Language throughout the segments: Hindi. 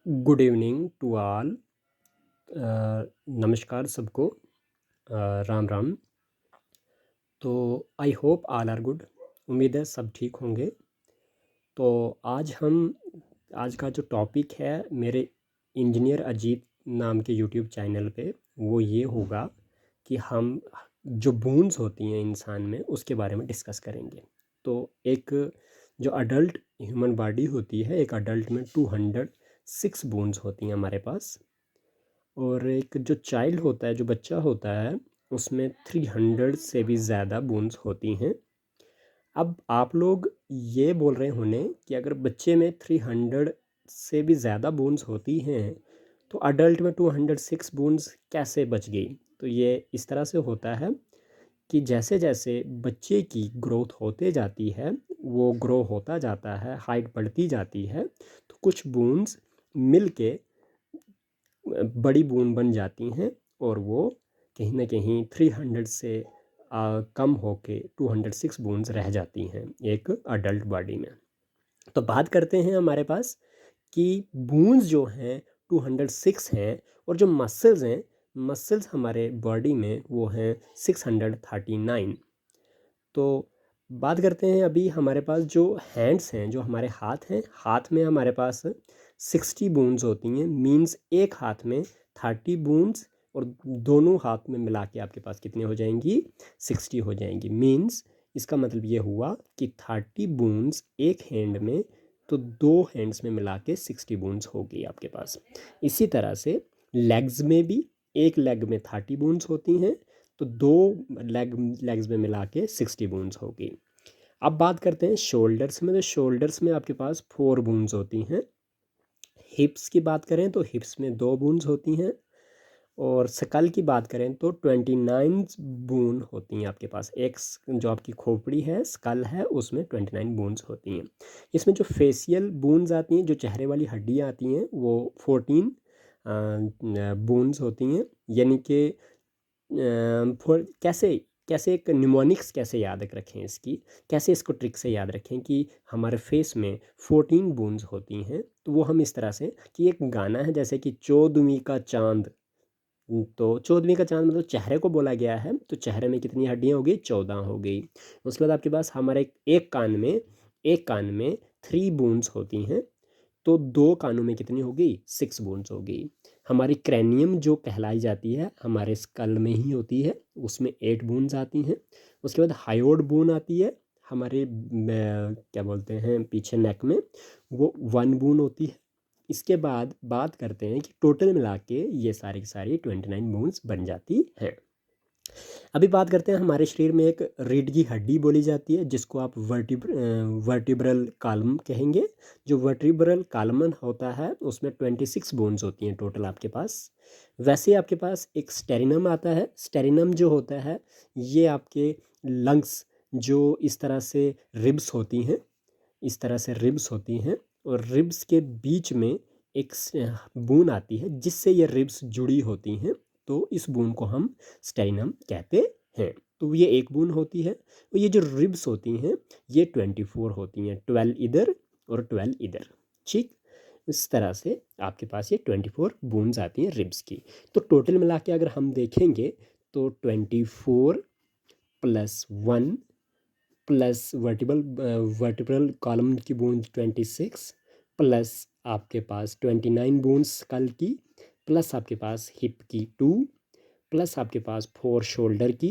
Good evening to all. नमस्कार सबको। राम राम। तो I hope all are good. उम्मीद है सब ठीक होंगे। तो आज का जो टॉपिक है मेरे इंजीनियर अजीत नाम के यूट्यूब चैनल पे, वो ये होगा कि हम जो बून्स होती हैं इंसान में उसके बारे में डिस्कस करेंगे। तो एक जो अडल्ट ह्यूमन बॉडी होती है, एक अडल्ट में 206 बोन्स होती हैं हमारे पास। और एक जो चाइल्ड होता है, जो बच्चा होता है, उसमें 300 से भी ज़्यादा बोन्स होती हैं। अब आप लोग ये बोल रहे होने कि अगर बच्चे में 300 से भी ज़्यादा बोन्स होती हैं तो अडल्ट में 206 बोन्स कैसे बच गई। तो ये इस तरह से होता है कि जैसे जैसे बच्चे की ग्रोथ होते जाती है, वो ग्रो होता जाता है, हाइट बढ़ती जाती है, तो कुछ बोन्स मिल के बड़ी बून बन जाती हैं और वो कहीं ना कहीं 300 से कम होके 206 बून्स रह जाती हैं एक अडल्ट बॉडी में। तो बात करते हैं हमारे पास कि बून्स जो हैं 206 हैं, और जो मसल्स हैं, मसल्स हमारे बॉडी में वो हैं 639। तो बात करते हैं अभी हमारे पास जो हैंड्स हैं, जो हमारे हाथ हैं, हाथ में हमारे पास 60 बोन्स होती हैं। मीन्स एक हाथ में 30 बोन्स, और दोनों हाथ में मिला के आपके पास कितने हो जाएंगी, 60 हो जाएंगी। मीन्स इसका मतलब ये हुआ कि 30 बोन्स एक हैंड में, तो दो हैंड्स में मिला के 60 बोन्स हो गई आपके पास। इसी तरह से लेग्स में भी एक लेग में 30 बोन्स होती हैं, तो दो लेग्स में मिला के 60 बोन्स होगी। अब बात करते हैं शोल्डर्स में। तो शोल्डर्स में आपके पास 4 बोन्स होती हैं। हिप्स की बात करें तो हिप्स में 2 बोन्स होती हैं। और स्कल की बात करें तो 29 बोन होती हैं आपके पास। एक जो आपकी खोपड़ी है, स्कल है, उसमें 29 बोन्स होती हैं। इसमें जो फेशियल बोन्स आती हैं, जो चेहरे वाली हड्डियाँ आती हैं, वो 14 बोन्स होती हैं। यानी कि कैसे कैसे एक निमोनिक्स कैसे याद रखें इसकी, कैसे इसको ट्रिक से याद रखें कि हमारे फेस में 14 बोन्स होती हैं। तो वो हम इस तरह से कि एक गाना है जैसे कि 14वीं का चांद। तो 14वीं का चांद मतलब चेहरे को बोला गया है, तो चेहरे में कितनी हड्डियाँ हो गई, 14 हो गई। उसके बाद आपके पास हमारे एक कान में 3 बोन्स होती हैं, तो दो कानों में कितनी हो गई, 6 बोन्स हो गई। हमारी क्रैनियम जो कहलाई जाती है हमारे स्कल में ही होती है, उसमें 8 बोन्स आती हैं। उसके बाद हायोड बोन आती है हमारे क्या बोलते हैं पीछे नेक में, वो 1 बोन होती है। इसके बाद बात करते हैं कि टोटल मिला के ये सारी की सारी 29 बोन्स बन जाती हैं। अभी बात करते हैं हमारे शरीर में एक रीढ़ की हड्डी बोली जाती है, जिसको आप वर्टिब्रल कॉलम कहेंगे। जो वर्टिब्रल कॉलम होता है उसमें 26 बोन्स होती हैं टोटल आपके पास। वैसे आपके पास एक स्टेरिनम आता है। स्टेरिनम जो होता है ये आपके लंग्स, जो इस तरह से रिब्स होती हैं, इस तरह से रिब्स होती हैं, और रिब्स के बीच में एक बून आती है जिससे ये रिब्स जुड़ी होती हैं। तो इस बून को हम स्टेरिनम कहते हैं। तो ये एक बून होती है। और ये जो रिब्स होती हैं ये 24 होती हैं, 12 इधर और 12 इधर। ठीक, इस तरह से आपके पास ये 24 बोन्स आती हैं रिब्स की। तो टोटल मिला के अगर हम देखेंगे तो 24 प्लस 1 प्लस वर्टिब्रल कॉलम की बोन 26, प्लस आपके पास 29 बोन्स स्कल की, प्लस आपके पास हिप की 2, प्लस आपके पास 4 शोल्डर की,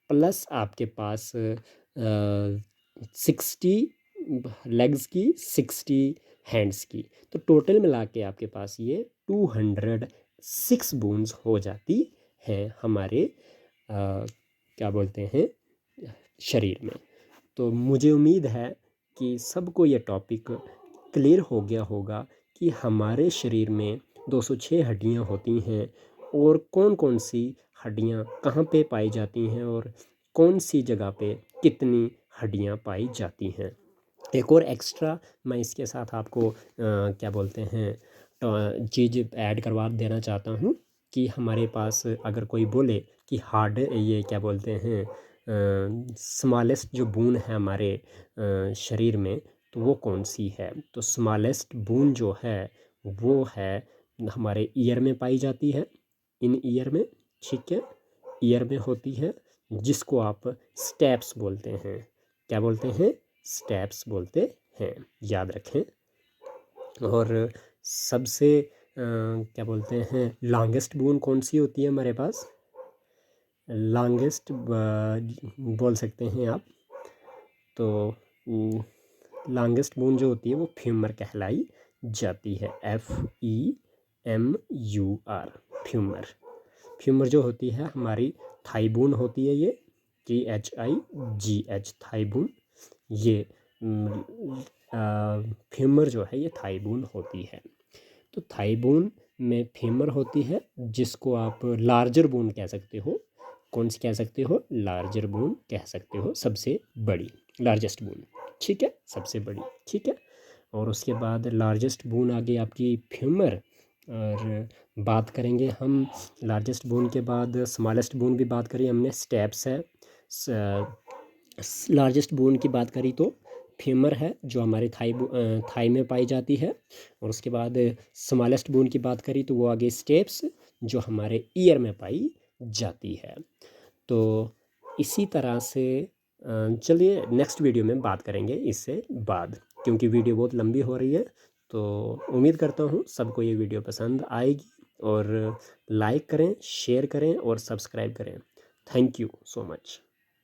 प्लस आपके पास 60 लेग्स की, 60 हैंड्स की। तो टोटल मिला के आपके पास ये 206 बोन्स हो जाती हैं हमारे क्या बोलते हैं शरीर में। तो मुझे उम्मीद है कि सबको ये टॉपिक क्लियर हो गया होगा कि हमारे शरीर में 206 हड्डियाँ होती हैं, और कौन कौन सी हड्डियाँ कहाँ पे पाई जाती हैं, और कौन सी जगह पे कितनी हड्डियाँ पाई जाती हैं। एक और एक्स्ट्रा मैं इसके साथ आपको क्या बोलते हैं चीज़ ऐड करवा देना चाहता हूँ कि हमारे पास अगर कोई बोले कि हार्ड, ये क्या बोलते हैं स्मॉलेस्ट जो बून है हमारे शरीर में, तो वो कौन सी है। तो स्मॉलेस्ट बून जो है वो है हमारे ईयर में पाई जाती है, इन ईयर में, ठीक है, ईयर में होती है, जिसको आप स्टेप्स बोलते हैं। क्या बोलते हैं? स्टेप्स बोलते हैं, याद रखें। और सबसे क्या बोलते हैं, लॉन्गेस्ट बोन कौन सी होती है हमारे पास? लॉन्गेस्ट बोल सकते हैं आप। तो लॉन्गेस्ट बोन जो होती है वो फ्यूमर कहलाई जाती है, FEMUR, फ्यूमर। फ्यूमर जो होती है हमारी थाई बोन होती है, ये THIGH, थाई बोन। ये फ्यूमर जो है ये थाई बोन होती है। तो थाई बोन में फेमर होती है, जिसको आप लार्जर बोन कह सकते हो। कौन सी कह सकते हो? लार्जर बोन कह सकते हो, सबसे बड़ी, लार्जेस्ट बोन, ठीक है, सबसे बड़ी, ठीक है। और उसके बाद लार्जेस्ट बोन आ गई आपकी फ्यूमर। और बात करेंगे हम लार्जेस्ट बोन के बाद स्मॉलेस्ट बोन भी बात करी हमने, स्टेप्स है। लार्जेस्ट बोन की बात करी तो फेमर है, जो हमारे थाई में पाई जाती है। और उसके बाद स्मॉलेस्ट बोन की बात करी तो वो आगे स्टेप्स, जो हमारे ईयर में पाई जाती है। तो इसी तरह से चलिए नेक्स्ट वीडियो में बात करेंगे इससे बाद, क्योंकि वीडियो बहुत लंबी हो रही है। तो उम्मीद करता हूँ सबको ये वीडियो पसंद आएगी, और लाइक करें, शेयर करें और सब्सक्राइब करें। Thank you so much.